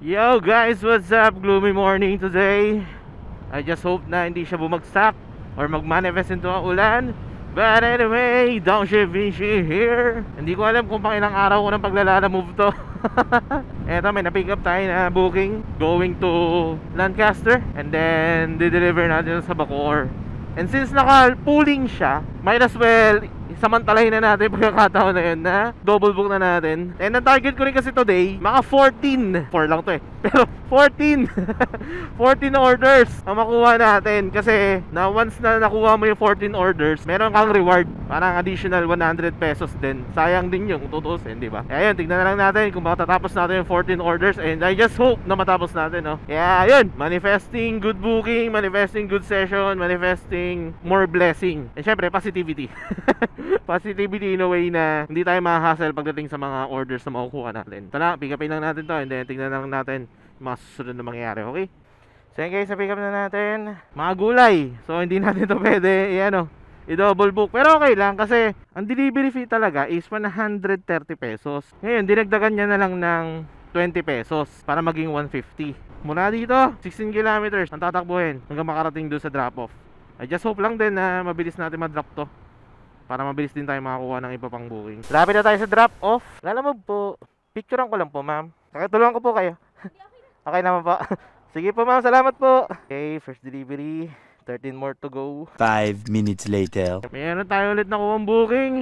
Yo guys, what's up? Gloomy morning today. I just hope na hindi siya bumagsak or mag-manifest into ang ulan. But anyway, Downshift Vinci here. Hindi ko alam kung pang ilang araw ko nang paglalala-move to. Eto, may na-pick up tayo na booking going to Lancaster. And then, di-deliver natin sa Bacoor. And since naka-pooling siya, might as well samantalahin na natin pagkakataon na yun na double book na natin. And ang target ko rin kasi today, maka 14 4 lang to eh, pero 14 14 orders ang makuha natin. Kasi na once na nakuha mo yung 14 orders, meron kang reward, parang additional 100 pesos din. Sayang din yung tutusin, di ba? Kaya yun, tignan na lang natin kung matatapos natin yung 14 orders. And I just hope na matapos natin, no? Kaya yun, manifesting good booking, manifesting good session, manifesting more blessing. And syempre, positivity. Positivity in a way na hindi tayo ma-hassle pagdating sa mga orders na makukuha natin. Ito na, pick upin lang natin to. And then tignan lang natin yung mga susunod na mangyayari, okay? So yun guys, pick up na natin mga gulay. So hindi natin to pwede i-double book. Pero okay lang kasi ang delivery fee talaga is 130 pesos. Ngayon, dinagdagan niya na lang ng 20 pesos para maging 150. Mula dito, 16 kilometers ang tatakbuhin hanggang makarating doon sa drop-off. I just hope lang din na mabilis natin ma-drop to para mabilis din tayo makakuha ng iba pang booking. Lapit na tayo sa drop-off. Lalamove po. Picturean ko lang po, ma'am. Kakitulungan ko po kayo. Okay naman po. Sige po, ma'am. Salamat po. Okay, first delivery. 13 more to go. 5 minutes later. Mayroon tayo ulit nakuha ang booking.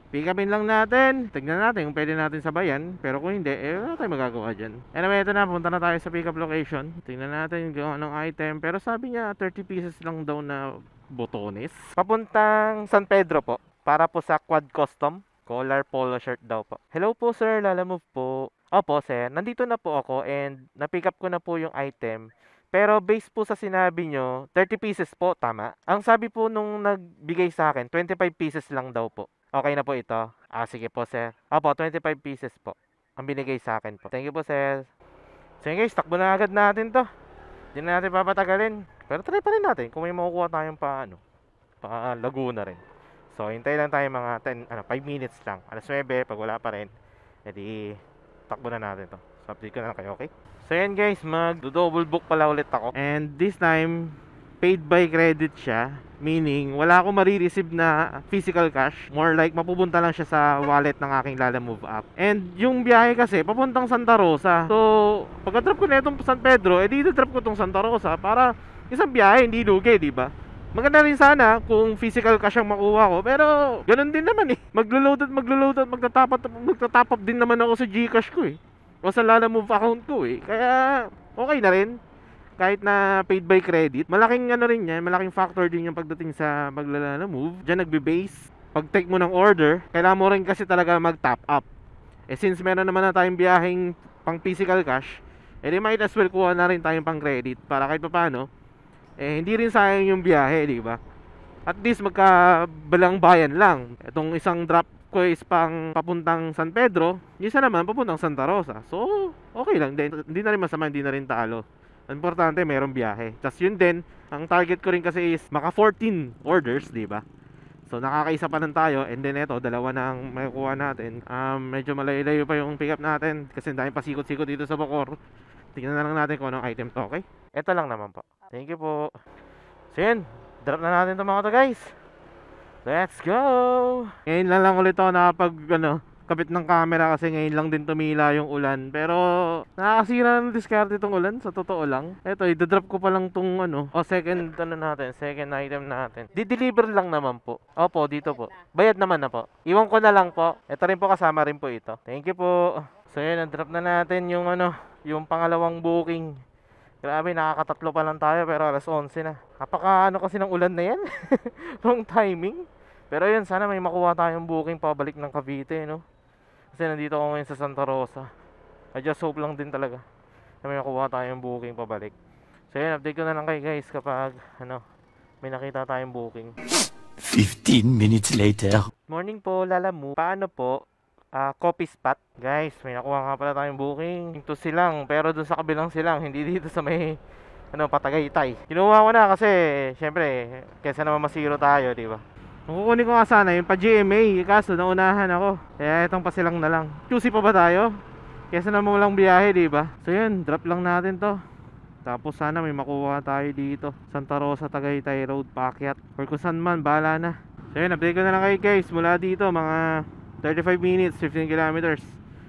Pick upin lang natin. Tignan natin kung pwede natin sabayan. Pero kung hindi, wala tayong magagawa dyan. Anyway, ito na. Punta na tayo sa pick up location. Tignan natin kung anong item. Pero sabi niya, 30 pieces lang daw na botones. Papuntang San Pedro po. Para po sa Quad Custom. Collar polo shirt daw po. Hello po sir, Lalamove po. Opo sir, nandito na po ako and na-pick up ko na po yung item. Pero based po sa sinabi nyo, 30 pieces po, tama? Ang sabi po nung nagbigay sa akin, 25 pieces lang daw po. Okay na po ito? Sige po sir. Opo, 25 pieces po. Ang binigay sa akin po. Thank you po sir. So guys, takbo na agad natin to. Hindi na natin papatagalin. Pero try pa rin natin kung may makukuha tayong pa Laguna rin. So hintay lang tayo mga 5 minutes lang. Alas 9, pag wala pa rin, edi takbo na natin to. So update ko na lang kayo, okay? So yan guys, mag-double book pala ulit ako. And this time, paid by credit siya. Meaning, wala akong marireceive na physical cash. More like, mapupunta lang siya sa wallet ng aking Lalamove app. And yung biyahe kasi, papuntang Santa Rosa. So, pagka-drop ko na itong San Pedro, edi drop ko itong Santa Rosa para isang biyahe, hindi lugi, di ba? Maganda rin sana kung physical cash ang makuha ko. Pero, ganun din naman eh. Maglo-load at magtatap up din naman ako sa GCash ko eh. O sa Lalamove account ko eh. Kaya, okay na rin. Kahit na paid by credit. Malaking rin yan. Malaking factor din yung pagdating sa Lalamove. Diyan nagbe-base. Pag take mo ng order, kailangan mo rin kasi talaga mag-top up. Since meron naman na tayong biyaheng pang physical cash, might as well kuha na rin tayong pang credit. Para kahit pa paano, hindi rin sayang yung biyahe, di ba? At least magkabalang bayan lang. Itong isang drop ko is pang papuntang San Pedro, isa naman papuntang Santa Rosa. So, okay lang din. Hindi na rin masama, hindi na rin talo. Importante, mayroong biyahe. Tapos yun din, ang target ko rin kasi is maka 14 orders, di ba? So, nakakaisa pa lang tayo. And then ito, dalawa na ang makukuha natin. Medyo malayo-layo pa yung pick up natin kasi dahil pasikot-sikot dito sa Bacoor. Tingnan na lang natin kung anong item to, okay? Ito lang naman po. Thank you po. So yun, drop na natin ito mga to guys. Let's go! Ngayon lang ulit ako nakapag kapit ng camera kasi ngayon lang din tumila yung ulan. Pero nakakasira ng diskarte itong ulan, sa totoo lang. Ito, i-drop ko pa lang itong second second item natin. Di-deliver lang naman po. Opo, dito po. Bayad naman na po. Iwan ko na lang po. Ito rin po, kasama rin po ito. Thank you po. So yun, na-drop na natin yung yung pangalawang booking. Grabe, nakakatatlo pa lang tayo pero alas 11 na. Napaka kasi ng ulan na yan. Wrong timing. Pero yun, sana may makuha tayong booking pabalik ng Cavite, no? Kasi nandito ako ngayon sa Santa Rosa. I just hope lang din talaga na may makuha tayong booking pabalik. So yun, update ko na lang kayo guys kapag may nakita tayong booking. 15 minutes later. Morning po, Lalamove. Paano po? Coffee spot. Guys, may nakuha nga pala tayong booking. Ito silang, pero dun sa kabilang silang, hindi dito sa may Patagaytay. Kinuha ko na kasi syempre, kaysa naman masiro tayo, di ba? Kukunin ko nga sana yung pa GMA, kaso naunahan ako. Kaya itong pa silang na lang. QC pa ba tayo? Kesa naman walang biyahe, di ba? So yun, drop lang natin to. Tapos sana may makuha tayo dito, Santa Rosa, Tagaytay Road, paakyat or kung saan man, bahala na. So yun, update ko na lang kayo guys. Mula dito mga 35 minutes, 15 kilometers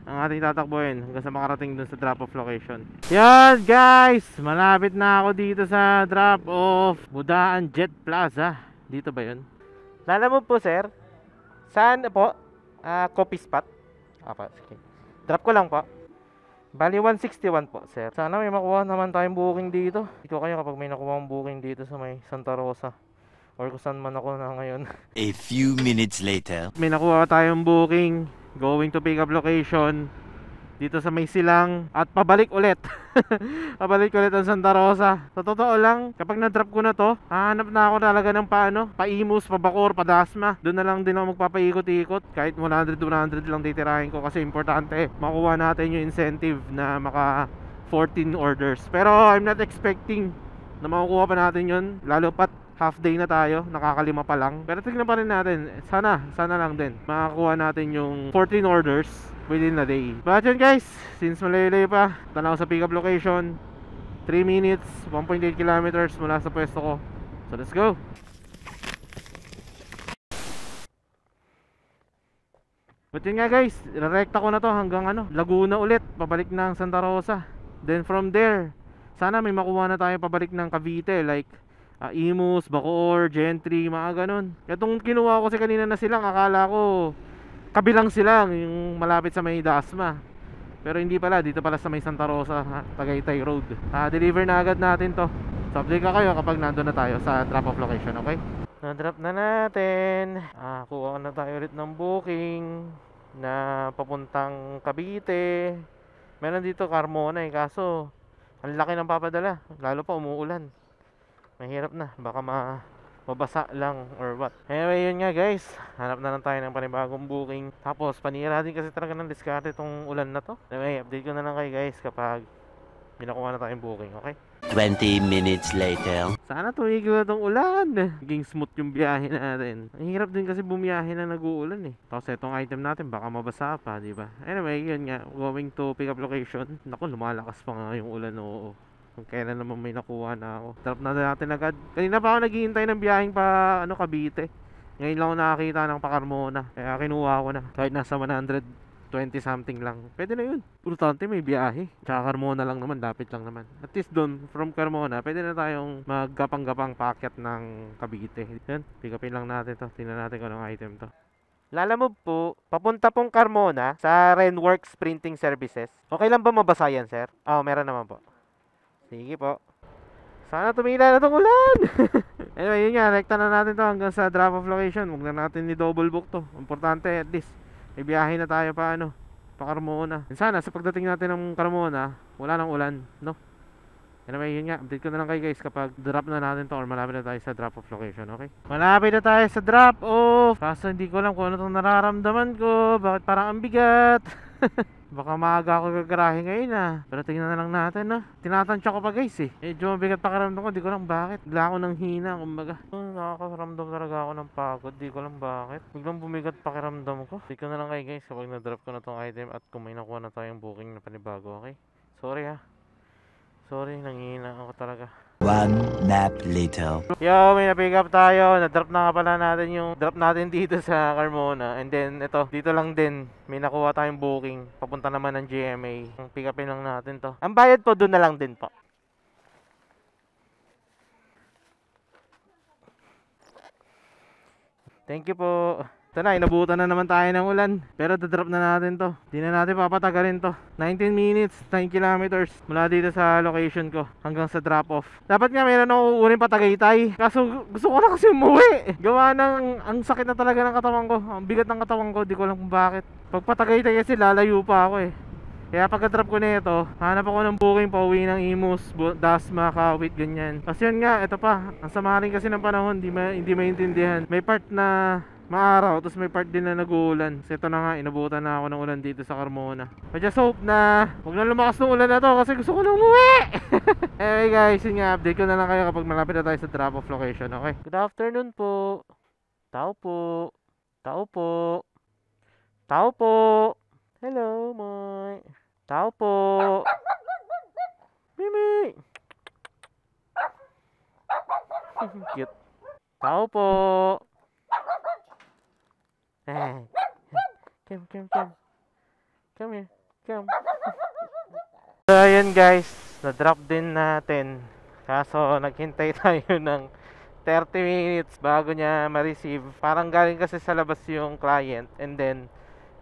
ang ating tatakbuhin hanggang sa makarating dun sa drop off location. Yan guys, malapit na ako dito sa drop off Budaan Jet Plaza. Dito ba yun? Lalamove po sir. Saan po? Coffee spot. Apa, sige. Drop ko lang po. Bali 161 po sir. Sana may makuha naman tayong booking dito. Ikaw kayo kapag may nakuha akong booking dito sa may Santa Rosa or kung saan man ako na ngayon. A few minutes later. May nakuha tayong booking going to pick up location dito sa may silang at pabalik ulit. Pabalik ulit ang Santa Rosa. Sa totoo lang, kapag na-drop ko na to, hahanap na ako talaga ng pa-Imus, pa-Bacoor, pa-Dasma. Doon na lang din ako magpapaikot-ikot. Kahit 100 lang titirahin ko kasi importante makuha natin yung incentive na maka 14 orders. Pero I'm not expecting na makukuha pa natin yun, lalo pat half day na tayo, nakakalima pa lang. Pero tignan pa rin natin, sana lang din makakuha natin yung 14 orders within a day. But yun guys, since malayo pa, tanaw sa pick up location, 3 minutes, 1.8 kilometers mula sa pwesto ko. So let's go. But yun nga guys, rekta ko na to hanggang Laguna ulit, pabalik ng Santa Rosa. Then from there, sana may makuha na tayo pabalik ng Cavite, like Imus, Bacoor, Gentry, mga ganun. Itong kinuha ko kasi kanina na silang, akala ko kabilang silang, yung malapit sa may Dasma. Pero hindi pala, dito pala sa may Santa Rosa, Tagaytay Road. Deliver na agad natin to. So update ka kayo kapag nandun na tayo sa drop off location, okay? Na-drop na natin. Kuha na tayo ulit ng booking na papuntang Cavite. Meron dito Carmona kaso ang laki ng papadala, lalo pa umuulan. Mahirap na, baka mabasa lang or what. Anyway, yun nga guys, hanap na lang tayo ng panibagong booking. Tapos panira din kasi talaga ng diskarte itong ulan na to. Anyway, update ko na lang kayo guys kapag binakuha na tayong booking, okay? 20 minutes later. Sana tumigil na itong ulan. Naging smooth yung biyahe natin. Ang hirap din kasi bumiyahe na nag-uulan eh. Tapos itong item natin baka mabasa pa, di ba? Anyway, yun nga, going to pick up location. Naku, lumalakas pa nga yung ulan, oo. Kung kailan naman may nakuha na ako. Drop na natin agad. Kanina pa ako naghihintay ng biyaheng pa Cavite. Ngayon lang ako nakakita ng pa-Carmona. Kaya kinuha ko na. Kahit nasa 120 something lang, pwede na yun. Importante may biyahe. Tsaka Carmona lang naman, lapit lang naman. At least doon, from Carmona, pwede na tayong maggapang-gapang packet ng Cavite. Yan, pick upin lang natin to. Tingnan natin kung anong item to. Lalamove po, papunta pong Carmona sa Renworks Printing Services. Okay lang ba mabasa yan, sir? Meron naman po. Sige po. Sana tumila na itong ulan. Anyway, yun nga, rekta na natin to hanggang sa drop off location. Huwag na natin ni-double book to. Importante, at least may biyahe na tayo pa Carmona. Sana sa pagdating natin ng Carmona, wala nang ulan, no? Anyway, yun nga, update ko na lang kayo guys kapag drop na natin to or malapit na tayo sa drop off location, okay? Malapit na tayo sa drop off. Kaso hindi ko alam kung ano itong nararamdaman ko. Bakit parang ang bigat? Baka maaga ako gagarahe ngayon Pero tingnan na lang natin Tinatansya ko pa guys Medyo mabigat pakiramdam ko, di ko lang bakit. Bigla ako ng hina, kumbaga nakakaramdam talaga ako ng pagod, di ko lang bakit. Biglang bumigat pakiramdam ko. Di ko na lang kayo guys kapag na-drop ko na tong item at kung may nakuha na tayong booking na panibago, okay? Sorry, nanghihina ako talaga. One nap later. Yo, may na-pick up tayo. Na-drop na nga pala natin yung drop natin dito sa Carmona. And then, dito lang din. May nakuha tayong booking. Papunta naman ng GMA. Pick upin lang natin to. Ang bayad po, doon na lang din po. Thank you po. Ito na, inabutan na naman tayo ng ulan. Pero dadrop na natin to. Di na natin papatagalin to. 19 minutes, 9 kilometers mula dito sa location ko hanggang sa drop off. Dapat nga meron ako uunin pa Tagaytay. Kaso gusto ko na kasi umuwi. Gawa ng, ang sakit na talaga ng katawan ko. Ang bigat ng katawan ko, di ko alam kung bakit. Pag Tagaytay kasi lalayo pa ako Kaya pagka-drop ko na ito, hanap ako ng booking pa uwi ng Imus, Dasma, Kawit, ganyan. Kasi yun nga, ito pa. Ang sama rin kasi ng panahon, hindi maintindihan. May part na maaraw, tapos may part din na nag-uulan. Kasi ito na nga, inabutan na ako ng ulan dito sa Carmona. I just hope na huwag na lumakas ng ulan na to kasi gusto ko na umuwi. Anyway guys, yun nga, update ko na lang kayo kapag malapit na tayo sa drop off location, okay? Good afternoon po. Tao po. Tao po. Tao po. Hello, Moy. Tao po. Mimi. Cute. Tao po. Eh. Come. Come here. Come. So, ayun guys. Na-drop din natin. Kaso, naghintay tayo ng 30 minutes bago niya ma-receive. Parang galing kasi sa labas yung client. And then,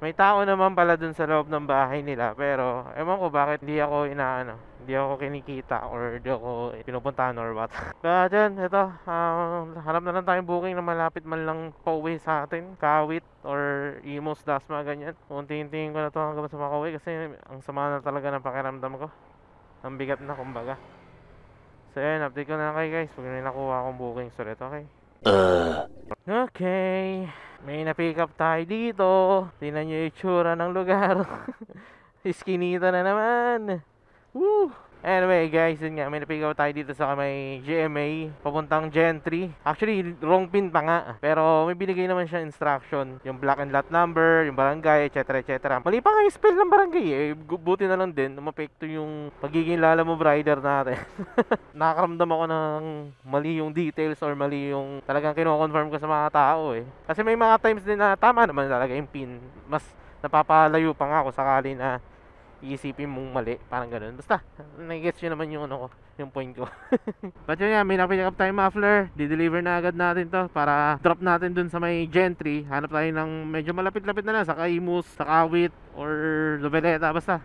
may tao naman pala dun sa loob ng bahay nila. Pero, ewan ko bakit hindi ako hindi ako kinikita or hindi ako pinupuntahan or what. Kaya dyan, ito, hanap na lang tayong booking na malapit man lang pauwi sa atin. Kawit or Imus, Dasma, ganyan. Unti-untiin ko na to hanggang sa makauwi kasi ang sama na talaga ng pakiramdam ko. Ang bigat na kumbaga. So yun, update ko na kayo guys pag may nakuha akong booking ulit, okay? Okay, may na-pick up tayo dito. Tingnan nyo yung itsura ng lugar. Iskinita na naman. Woo! Anyway guys, yun nga, may na-pick up tayo dito sa may GMA papuntang Gentry. Actually, wrong pin pa nga. Pero may binigay naman siya instruction. Yung block and lot number, yung barangay, etc. etc. Mali pa nga yung spell ng barangay eh. Buti na lang din, umapekto yung pagiging Lalamove rider natin. Nakakaramdam ako ng mali yung details or mali yung talagang kino-confirm ko sa mga tao eh. Kasi may mga times din na tama naman talaga yung pin. Mas napapalayo pa nga ako sakali na iisipin mong mali, parang ganun. Basta, nag-gets nyo naman yung ano ko, yung point ko. But yun nga, may napick up tayong muffler. Di-deliver na agad natin to para drop natin dun sa may Gentry. Hanap tayo ng medyo malapit-lapit na lang sa Kaimus, sa Kawit, or Noveleta. Basta,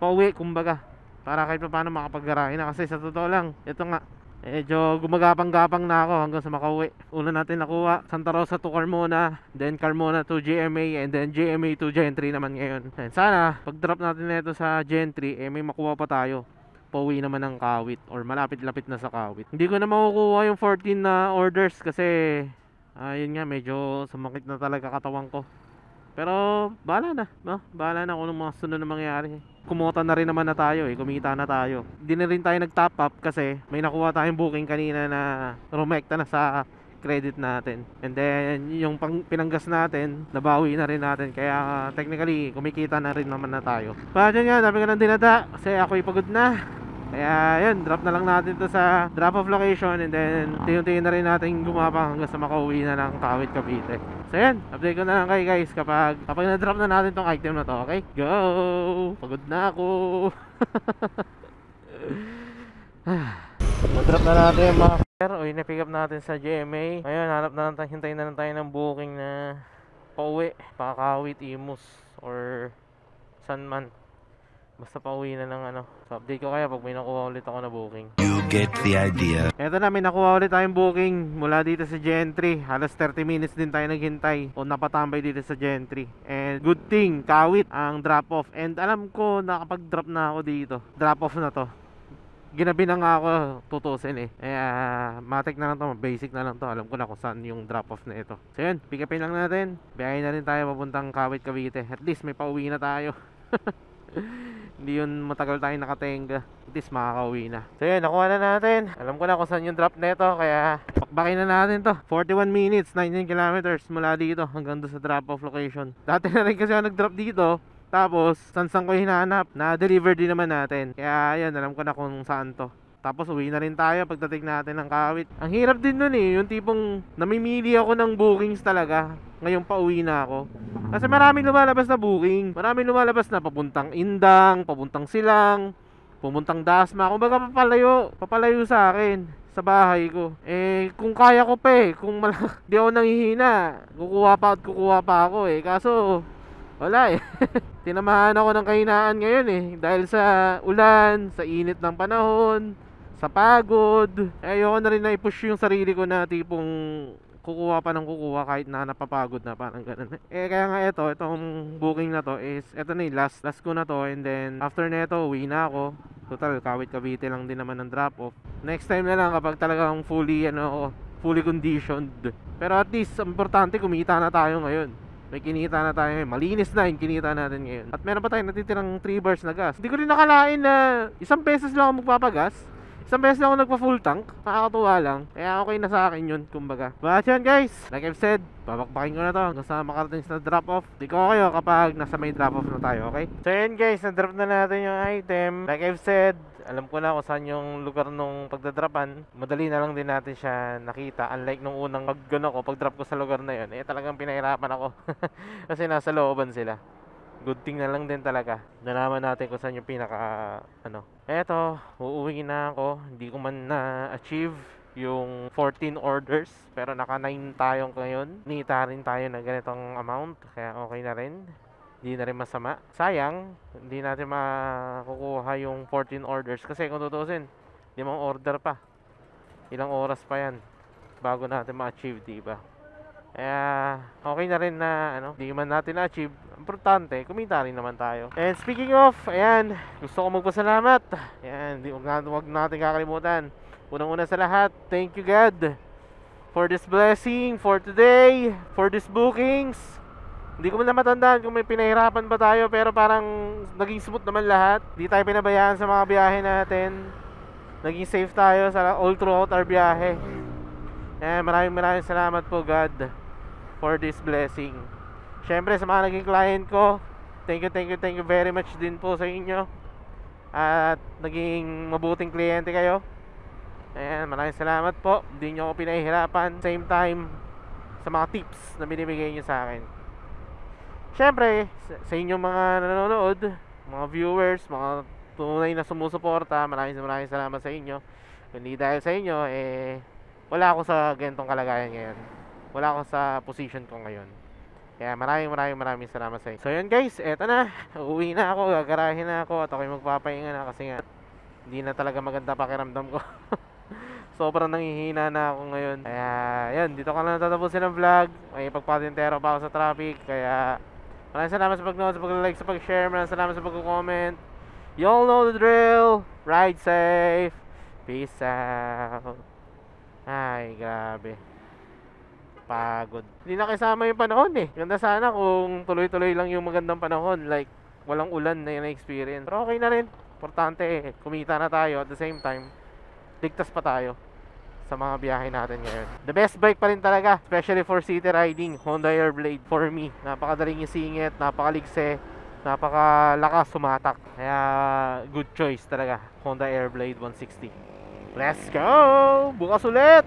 pauwi, kumbaga. Para kahit pa paano makapag-garahe na. Kasi sa totoo lang, ito nga, medyo gumagapang-gapang na ako hanggang sa makauwi. Una natin nakuha Santa Rosa to Carmona, then Carmona to GMA, and then GMA to Gentry naman ngayon. And sana pag drop natin nito sa Gentry may makuha pa tayo pauwi naman ng Kawit or malapit-lapit na sa Kawit. Hindi ko na makukuha yung 14 na orders kasi yun nga, medyo sumakit na talaga katawan ko. Pero bahala na, no? Bahala na kung anong mga sunod na mangyayari. Kumota na rin naman na tayo kumita na tayo. Hindi na rin tayo nag-top up kasi may nakuha tayong booking kanina na rumekta na sa credit natin. And then yung pinanggas natin, nabawi na rin natin. Kaya technically kumikita na rin naman na tayo. Pero yun nga, dami ka ng dinada kasi ako'y pagod na. Kaya yun, drop na lang natin to sa drop off location. And then tiyong-tiyon na rin natin gumapang hanggang sa makauwi na ng Kawit, Cavite. So yan, update ko na lang kayo guys kapag na-drop na natin tong item na to, okay? Go! Pagod na ako! Na-drop na natin yung mga uy, na-pick up natin sa GMA. Ngayon, hanap na lang tayo, hintayin na lang tayo ng booking na pauwi, Pakawit, Imus, or saan man. Basta pauwi na ng ano. So update ko kaya pag may nakuha ulit ako na booking. You get the idea. Eto na, may nakuha ulit tayong booking mula dito sa Gentry. Halos 30 minutes din tayo naghintay o napatambay dito sa Gentry. And good thing, Kawit ang drop off. And alam ko nakapag-drop na ako dito. Drop off na to. Ginabi na nga ako tutusin eh. Matik na lang to, basic na lang to. Alam ko na kung saan yung drop off na ito. So yun, pick upin lang natin. Biyahin na rin tayo papuntang Kawit, Cavite. At least may pauwi na tayo. Hindi yun matagal tayong nakatenga. At least makakauwi na. So yun, nakuha na natin. Alam ko na kung saan yung drop neto. Kaya pakbakin na natin to. 41 minutes, 19 kilometers mula dito hanggang doon sa drop off location. Dati na rin kasi ako nag-drop dito. Tapos sansang ko hinahanap. Na-deliver din naman natin. Kaya yun, alam ko na kung saan to. Tapos uwi na rin tayo pagdating natin ng Kawit. Ang hirap din nun eh. Yung tipong namimili ako ng bookings talaga. Ngayong pauwi na ako. Kasi maraming lumalabas na booking. Maraming lumalabas na papuntang Indang, papuntang Silang, papuntang Dasma. Kung baga papalayo sa akin, sa bahay ko. Kung kaya ko pa kung di ako nanghihina, kukuha pa ako Kaso wala Tinamahan ako ng kahinaan ngayon dahil sa ulan, sa init ng panahon, sa pagod. Ayoko na rin na i-push yung sarili ko na tipong kukuha pa ng kukuha kahit na napapagod na, parang ganun. Kaya nga itong booking na to is ito na yung last ko na to. And then after neto uwi na ako. Total Kawit, Cavite lang din naman ng drop off. Next time na lang kapag talagang fully conditioned. Pero at least importante kumita na tayo ngayon. May kinita na tayo ngayon. Malinis na yung kinita natin ngayon. At meron pa tayong natitirang 3 bars na gas. Hindi ko rin nakalain na 1 pesos lang ako magpapagas. Isang beses lang ako nagpa full tank, nakakatuwa lang. Kaya okay na sa akin yun, kumbaga. But yan guys, like I've said, babakbakin ko na to hanggang sa makarating sa drop off. Di ko kayo kapag nasa may drop off na tayo, okay? So yan guys, na-drop na natin yung item. Like I've said, alam ko na kung saan yung lugar nung pagdadropan. Madali na lang din natin siya nakita. Unlike nung unang pag-drop ko sa lugar na yun, talagang pinahirapan ako. Kasi nasa looban sila. Good thing na lang din talaga. Nalaman natin kung saan yung pinaka Eto, uuwi na ako. Hindi ko man na-achieve yung 14 orders, pero naka 9 tayo ngayon. Nita rin tayo na ganitong amount, kaya okay na rin. Hindi na rin masama. Sayang, hindi natin makukuha yung 14 orders kasi kung tutusin, 5 order pa. Ilang oras pa yan bago natin ma-achieve, diba? Kaya okay na rin na di man natin na-achieve. Importante, kumita rin naman tayo. And speaking of, ayan, gusto ko magpasalamat. Ayan, wag natin kakalimutan. Unang-una sa lahat, thank you God for this blessing, for today, for these bookings. Hindi ko na matandaan kung may pinahirapan ba tayo, pero parang naging smooth naman lahat. Hindi tayo pinabayaan sa mga biyahe natin. Naging safe tayo all throughout our biyahe. Maraming salamat po God for this blessing. Syempre sa mga naging client ko, thank you very much din po sa inyo. At naging mabuting kliyente kayo. Ayan, maraming salamat po. Hindi nyo ako pinahihirapan. Same time sa mga tips na binibigay nyo sa akin. Syempre, sa inyong mga nanonood, mga viewers, mga tunay na sumusuporta, maraming salamat sa inyo. Hindi dahil sa inyo, wala ako sa ganitong kalagayan ngayon. Wala ako sa position ko ngayon. Kaya maraming salamat sa inyo. So yun guys, eto na. Uuwi na ako, gagarahin na ako at ako'y magpapahinga na kasi nga hindi na talaga maganda pakiramdam ko. Sobrang nanghihina na ako ngayon. Kaya yan, dito ka na natatapusin ang vlog. May pagpatintero pa ako sa traffic. Kaya maraming salamat sa pag-note, sa pag-like, sa pag-share. Maraming salamat sa pag-comment. You all know the drill. Ride safe. Peace out. Ay, grabe. Pagod. Hindi na kasama yung panahon eh. Ganda sana kung tuloy-tuloy lang yung magandang panahon. Like, walang ulan na experience. Pero okay na rin. Importante kumita na tayo. At the same time, ligtas pa tayo sa mga biyahe natin ngayon. The best bike pa rin talaga, especially for city riding, Honda Airblade for me. Napakadaling isingit, napakaligse, napakalakas sumatak. Kaya good choice talaga, Honda Airblade 160. Let's go! Bukas ulit!